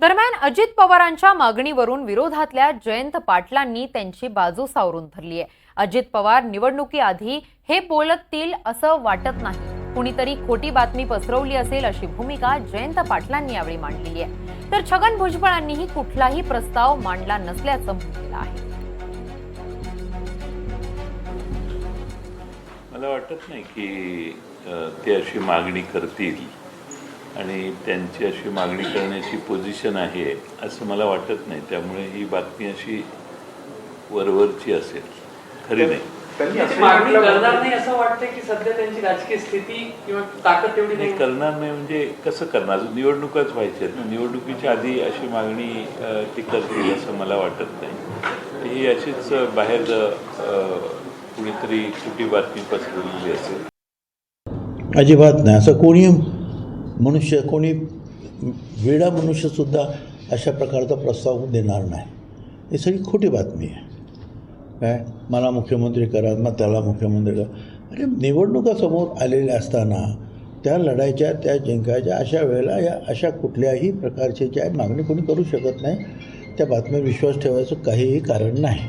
दरम्यान अजित पवारांच्या मागणीवरून विरोधातल्या जयंत पाटलांनी त्यांची बाजू सावरून धरली आहे। अजित पवार निवडणुकीआधी हे बोलतील असं वाटत नाही, कुणीतरी खोटी बातमी पसरवली असेल अशी भूमिका जयंत पाटलांनी यावेळी मांडलेली आहे। तर छगन भुजबळांनीही कुठलाही प्रस्ताव मांडला नसल्याचं म्हटलं आहे। मला वाटत नाही की ते अशी मागणी करतील आणि त्यांची अशी मागणी करण्याची पोझिशन आहे असं मला वाटत नाही। त्यामुळे ही बातमी अशी वरवरची असेल, खरी नाही। त्यांची मागणी करणार नाही असं वाटतं की सध्या त्यांची राजकीय स्थिती किंवा ताकद तेवढी नाही। करणार नाही म्हणजे कसं करणार? निवडणुकाच व्हायच्या आहेत, निवडणुकीच्या आधी अशी मागणी ते करतील असं मला वाटत नाही। ही अशीच बाहेर कुणीतरी खोटी बातमी पसरवलेली असेल। अजिबात नाही। असं कोणी मनुष्य, कोणी वेडा मनुष्यसुद्धा अशा प्रकारचा प्रस्ताव देणार नाही। ही सगळी खोटी बातमी आहे। काय मला मुख्यमंत्री करा, मग त्याला मुख्यमंत्री करा। अरे निवडणुका समोर आलेल्या असताना त्या लढायच्या, त्या जिंकायच्या, अशा वेळेला या अशा कुठल्याही प्रकारची जी आहे मागणी कोणी करू शकत नाही। त्या बातमीवर विश्वास ठेवायचं काहीही कारण नाही।